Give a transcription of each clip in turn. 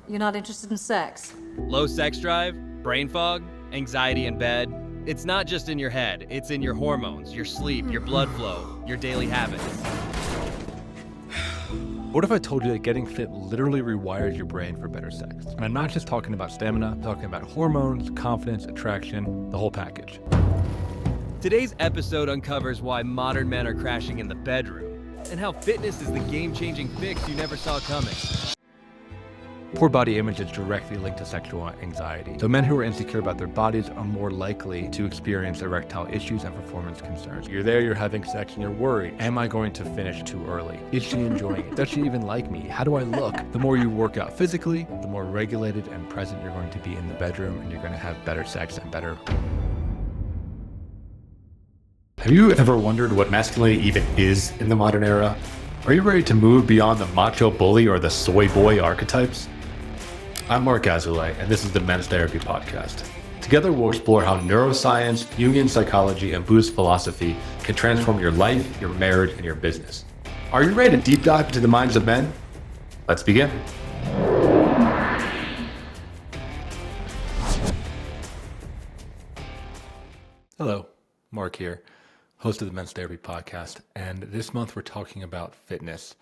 You're not interested in sex? Low sex drive, brain fog, anxiety in bed. It's not just in your head, it's in your hormones, your sleep, your blood flow, your daily habits. What if I told you that getting fit literally rewires your brain for better sex? And I'm not just talking about stamina, I'm talking about hormones, confidence, attraction, the whole package. Today's episode uncovers why modern men are crashing in the bedroom, and how fitness is the game-changing fix you never saw coming. Poor body image is directly linked to sexual anxiety. So men who are insecure about their bodies are more likely to experience erectile issues and performance concerns. You're there, you're having sex, and you're worried. Am I going to finish too early? Is she enjoying it? Does she even like me? How do I look? The more you work out physically, the more regulated and present you're going to be in the bedroom, and you're going to have better sex and better. Have you ever wondered what masculinity even is in the modern era? Are you ready to move beyond the macho bully or the soy boy archetypes? I'm Marc Azoulay, and this is the Men's Therapy Podcast. Together, we'll explore how neuroscience, Jungian psychology, and Buddhist philosophy can transform your life, your marriage, and your business. Are you ready to deep dive into the minds of men? Let's begin. Hello, Mark here, host of the Men's Therapy Podcast, and this month we're talking about fitness,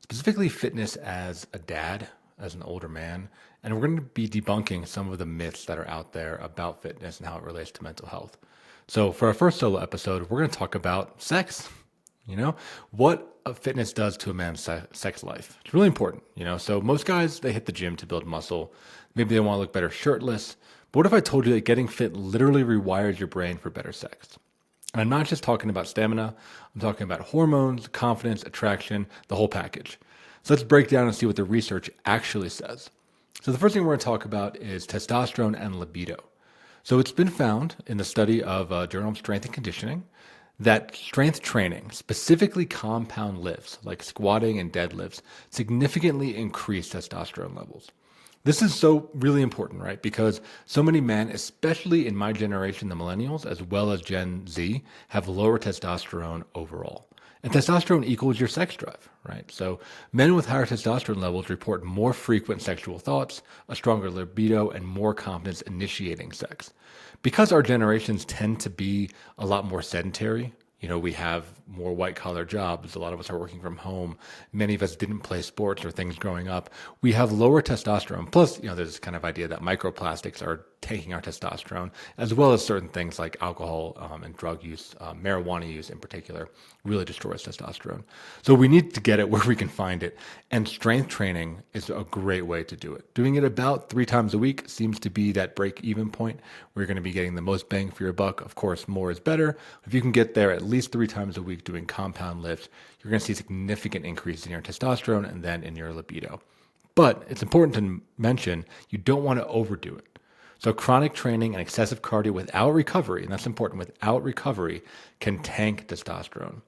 specifically fitness as a dad, as an older man, and we're going to be debunking some of the myths that are out there about fitness and how it relates to mental health. So for our first solo episode, we're going to talk about sex, what fitness does to a man's sex life. It's really important, so most guys, they hit the gym to build muscle. Maybe they want to look better shirtless. But what if I told you that getting fit literally rewires your brain for better sex? And I'm not just talking about stamina, I'm talking about hormones, confidence, attraction, the whole package. So let's break down and see what the research actually says. So the first thing we're going to talk about is testosterone and libido. So it's been found in the study of Journal of Strength and Conditioning that strength training, specifically compound lifts like squatting and deadlifts, significantly increase testosterone levels. This is so really important, right? Because so many men, especially in my generation, the Millennials, as well as Gen Z, have lower testosterone overall. And testosterone equals your sex drive, right? So men with higher testosterone levels report more frequent sexual thoughts, a stronger libido, and more confidence initiating sex. Because our generations tend to be a lot more sedentary, we have more white-collar jobs. A lot of us are working from home. Many of us didn't play sports or things growing up. We have lower testosterone. Plus, there's this kind of idea that microplastics are taking our testosterone, as well as certain things like alcohol and drug use, marijuana use in particular, really destroys testosterone. So we need to get it where we can find it. And strength training is a great way to do it. Doing it about 3 times a week seems to be that break-even point where you're going to be getting the most bang for your buck. Of course, more is better. If you can get there at least 3 times a week doing compound lifts, you're going to see a significant increase in your testosterone and then in your libido. But it's important to mention you don't want to overdo it. So chronic training and excessive cardio without recovery, and that's important, without recovery, can tank testosterone.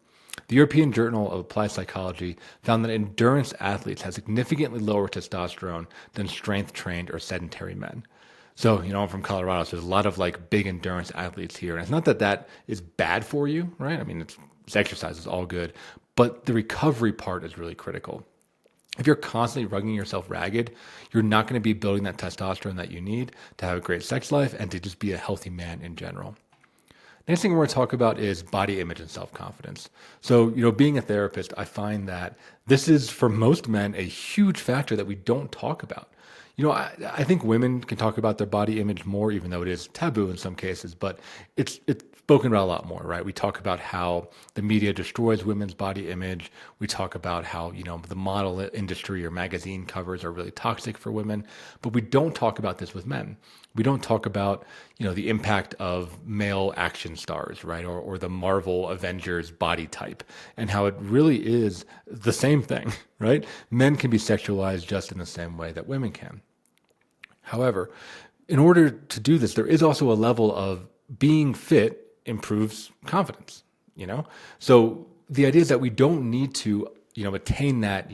The European Journal of Applied Psychology found that endurance athletes have significantly lower testosterone than strength-trained or sedentary men. So, I'm from Colorado, so there's a lot of big endurance athletes here. And it's not that is bad for you, right? I mean, it's exercise is all good, but the recovery part is really critical. If you're constantly rugging yourself ragged, you're not going to be building that testosterone that you need to have a great sex life and to just be a healthy man in general. Next thing we're going to talk about is body image and self-confidence. So, being a therapist, I find that this is, for most men, a huge factor that we don't talk about. I think women can talk about their body image more, even though it is taboo in some cases, but it's spoken about a lot more, right? We talk about how the media destroys women's body image. We talk about how, the model industry or magazine covers are really toxic for women, but we don't talk about this with men. We don't talk about, the impact of male action stars, right? Or the Marvel Avengers body type and how it really is the same thing, right? Men can be sexualized just in the same way that women can. However, in order to do this, there is also a level of being fit improves confidence, So the idea is that we don't need to, attain that,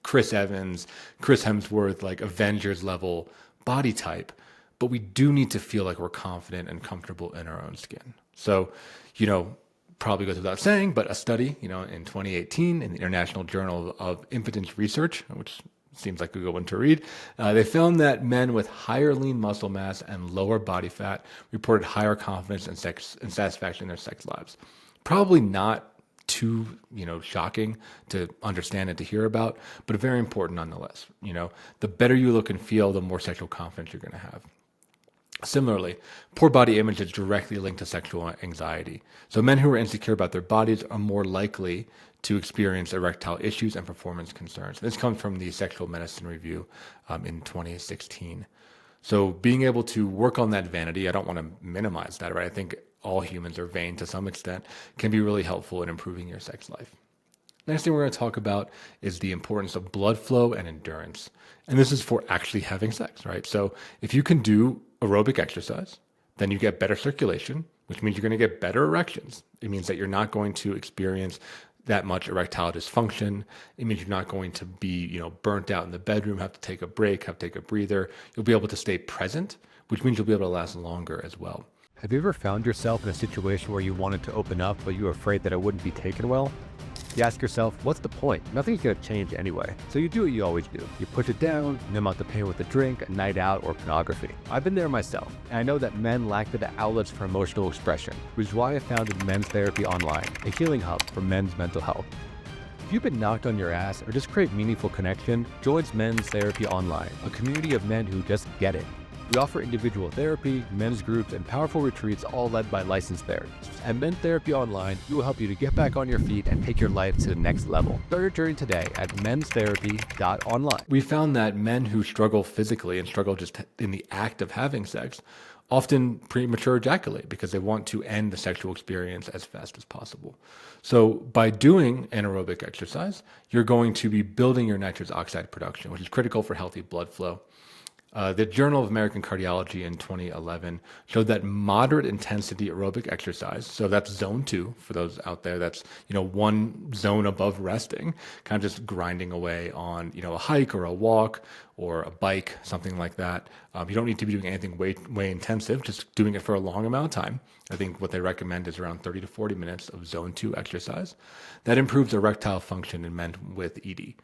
Chris Evans, Chris Hemsworth, Avengers level body type, but we do need to feel like we're confident and comfortable in our own skin. So, probably goes without saying, but a study, in 2018 in the International Journal of Impotence Research, which seems like a good one to read. They found that men with higher lean muscle mass and lower body fat reported higher confidence and satisfaction in their sex lives. Probably not too, shocking to understand and to hear about, but very important nonetheless. The better you look and feel, the more sexual confidence you're going to have. Similarly, poor body image is directly linked to sexual anxiety. So men who are insecure about their bodies are more likely to experience erectile issues and performance concerns. This comes from the Sexual Medicine Review in 2016. So being able to work on that vanity, I don't want to minimize that, right? I think all humans are vain to some extent, can be really helpful in improving your sex life. Next thing we're going to talk about is the importance of blood flow and endurance. And this is for actually having sex, right? So if you can do aerobic exercise, then you get better circulation, which means you're going to get better erections. It means that you're not going to experience that much erectile dysfunction. It means you're not going to be, burnt out in the bedroom, have to take a break, have to take a breather. You'll be able to stay present, which means you'll be able to last longer as well. Have you ever found yourself in a situation where you wanted to open up, but you were afraid that it wouldn't be taken well? You ask yourself, what's the point? Nothing's going to change anyway. So you do what you always do. You push it down, numb out the pain with a drink, a night out, or pornography. I've been there myself, and I know that men lack the outlets for emotional expression, which is why I founded Men's Therapy Online, a healing hub for men's mental health. If you've been knocked on your ass or just crave meaningful connection, join Men's Therapy Online, a community of men who just get it. We offer individual therapy, men's groups, and powerful retreats, all led by licensed therapists. At Men's Therapy Online, we will help you to get back on your feet and take your life to the next level. Start your journey today at menstherapy.online. We found that men who struggle physically and struggle just in the act of having sex often premature ejaculate because they want to end the sexual experience as fast as possible. So by doing anaerobic exercise, you're going to be building your nitrous oxide production, which is critical for healthy blood flow. The Journal of American Cardiology in 2011 showed that moderate intensity aerobic exercise, so that's zone 2 for those out there, that's, one zone above resting, kind of just grinding away on, a hike or a walk or a bike, something like that. You don't need to be doing anything way intensive, just doing it for a long amount of time. I think what they recommend is around 30 to 40 minutes of zone 2 exercise. That improves erectile function in men with ED.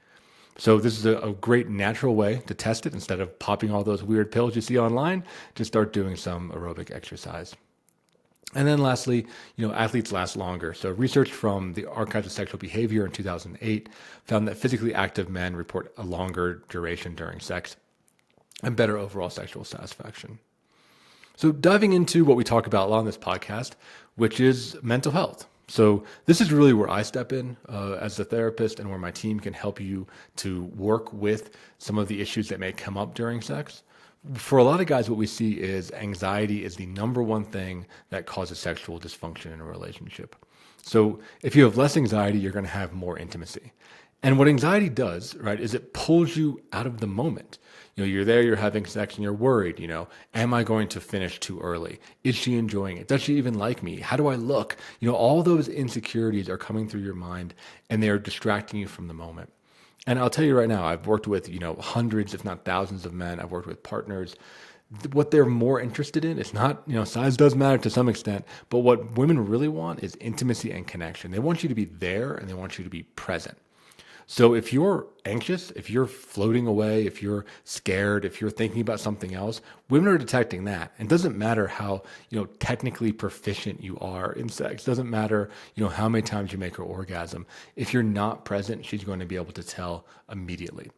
So this is a great natural way to test it. Instead of popping all those weird pills you see online, just start doing some aerobic exercise. And then lastly, athletes last longer. So research from the Archives of Sexual Behavior in 2008 found that physically active men report a longer duration during sex and better overall sexual satisfaction. So diving into what we talk about a lot on this podcast, which is mental health. So this is really where I step in as a therapist and where my team can help you to work with some of the issues that may come up during sex. For a lot of guys, what we see is anxiety is the number one thing that causes sexual dysfunction in a relationship. So if you have less anxiety, you're going to have more intimacy. And what anxiety does, right, is it pulls you out of the moment. You're there, you're having sex, and you're worried, am I going to finish too early? Is she enjoying it? Does she even like me? How do I look? All those insecurities are coming through your mind, and they're distracting you from the moment. And I'll tell you right now, I've worked with, hundreds, if not thousands of men. I've worked with partners. What they're more interested in, it's not, size does matter to some extent, but what women really want is intimacy and connection. They want you to be there, and they want you to be present. So if you're anxious, if you're floating away, if you're scared, if you're thinking about something else, women are detecting that. It doesn't matter how, technically proficient you are in sex. It doesn't matter, how many times you make her orgasm. If you're not present, she's going to be able to tell immediately.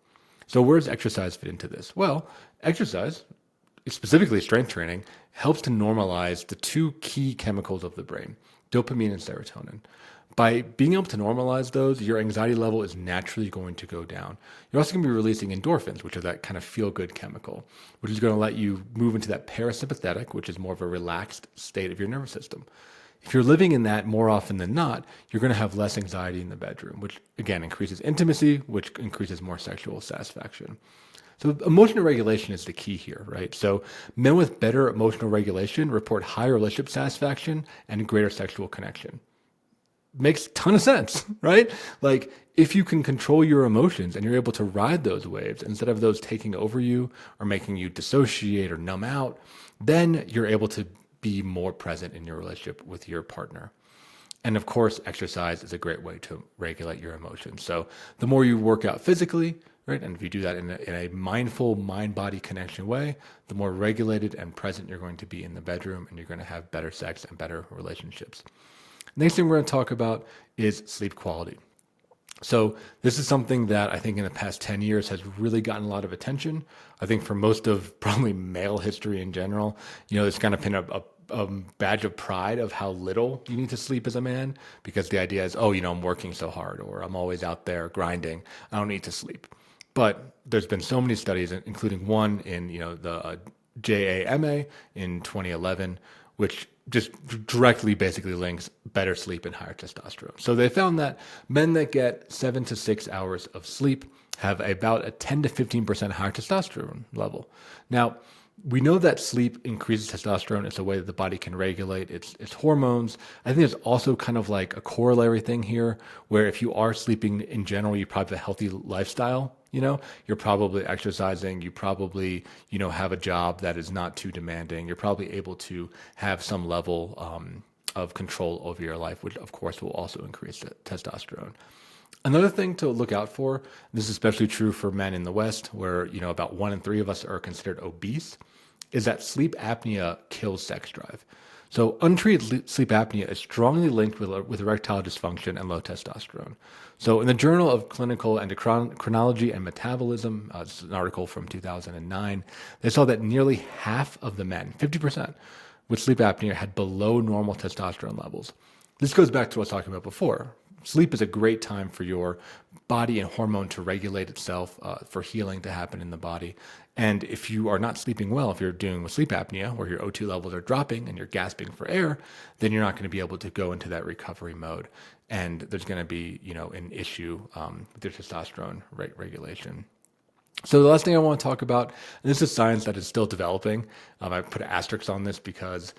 So where does exercise fit into this? Well, exercise, specifically strength training, helps to normalize the two key chemicals of the brain, dopamine and serotonin. By being able to normalize those, your anxiety level is naturally going to go down. You're also going to be releasing endorphins, which are that kind of feel-good chemical, which is going to let you move into that parasympathetic, which is more of a relaxed state of your nervous system. If you're living in that more often than not, you're going to have less anxiety in the bedroom, which again increases intimacy, which increases more sexual satisfaction. So emotional regulation is the key here, right? So men with better emotional regulation report higher relationship satisfaction and greater sexual connection. Makes a ton of sense, right? Like if you can control your emotions and you're able to ride those waves instead of those taking over you or making you dissociate or numb out, then you're able to be more present in your relationship with your partner. And of course, exercise is a great way to regulate your emotions. So the more you work out physically, right, and if you do that in a mindful mind-body connection way, the more regulated and present you're going to be in the bedroom, and you're going to have better sex and better relationships. Next thing we're going to talk about is sleep quality. So this is something that I think in the past 10 years has really gotten a lot of attention. I think for most of probably male history in general, it's kind of been a badge of pride of how little you need to sleep as a man, because the idea is, I'm working so hard, or I'm always out there grinding, I don't need to sleep. But there's been so many studies, including one in the JAMA in 2011, which just directly basically links better sleep and higher testosterone. So they found that men that get 7 to 6 hours of sleep have about a 10 to 15% higher testosterone level. Now, we know that sleep increases testosterone. It's a way that the body can regulate its hormones. I think there's also kind of like a corollary thing here, where if you are sleeping in general, you probably have a healthy lifestyle. You're probably exercising. You probably, have a job that is not too demanding. You're probably able to have some level of control over your life, which of course will also increase testosterone. Another thing to look out for, this is especially true for men in the West, where about 1 in 3 of us are considered obese, is that sleep apnea kills sex drive. So untreated sleep apnea is strongly linked with erectile dysfunction and low testosterone. So in the Journal of Clinical Endocrinology and Metabolism, this is an article from 2009, they saw that nearly half of the men, 50%, with sleep apnea had below normal testosterone levels. This goes back to what I was talking about before. Sleep is a great time for your body and hormone to regulate itself, for healing to happen in the body. And if you are not sleeping well, if you're dealing with sleep apnea, where your O2 levels are dropping and you're gasping for air, then you're not going to be able to go into that recovery mode. And there's going to be, an issue with your testosterone regulation. So the last thing I want to talk about, and this is science that is still developing. I put an asterisk on this because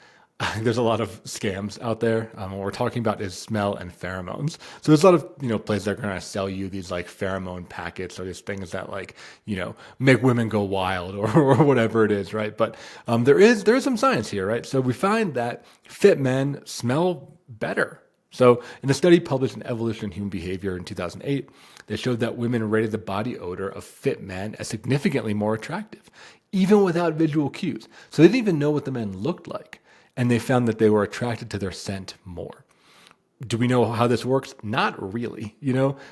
there's a lot of scams out there. What we're talking about is smell and pheromones. So there's a lot of, places that are going to sell you these like pheromone packets, or these things that make women go wild or whatever it is, right? But there is some science here, right? So we find that fit men smell better. So in a study published in Evolution in Human Behavior in 2008, they showed that women rated the body odor of fit men as significantly more attractive, even without visual cues. So they didn't even know what the men looked like. And they found that they were attracted to their scent more. Do we know how this works? Not really.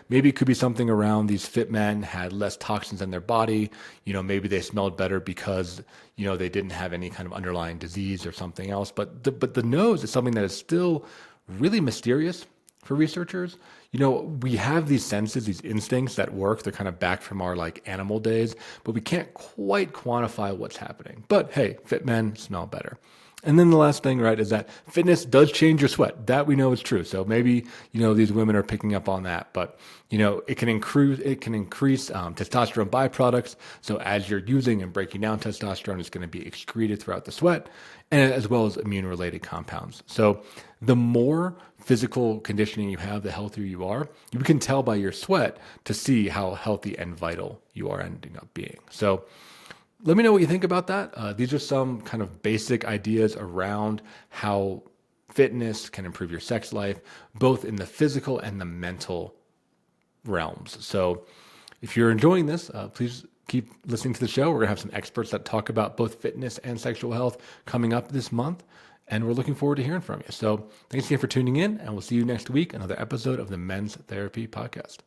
Maybe it could be something around these fit men had less toxins in their body. Maybe they smelled better because, they didn't have any kind of underlying disease or something else. But the nose is something that is still really mysterious for researchers. We have these senses, these instincts that work. They're kind of back from our animal days, but we can't quite quantify what's happening. But hey, fit men smell better. And then the last thing, right, is that fitness does change your sweat. That we know is true. So maybe, these women are picking up on that, but, it can increase testosterone byproducts. So as you're using and breaking down testosterone, it's going to be excreted throughout the sweat, and as well as immune related compounds. So the more physical conditioning you have, the healthier you are. You can tell by your sweat to see how healthy and vital you are ending up being. So let me know what you think about that. These are some kind of basic ideas around how fitness can improve your sex life, both in the physical and the mental realms. So if you're enjoying this, please keep listening to the show. We're going to have some experts that talk about both fitness and sexual health coming up this month, and we're looking forward to hearing from you. So thanks again for tuning in, and we'll see you next week, another episode of the Men's Therapy Podcast.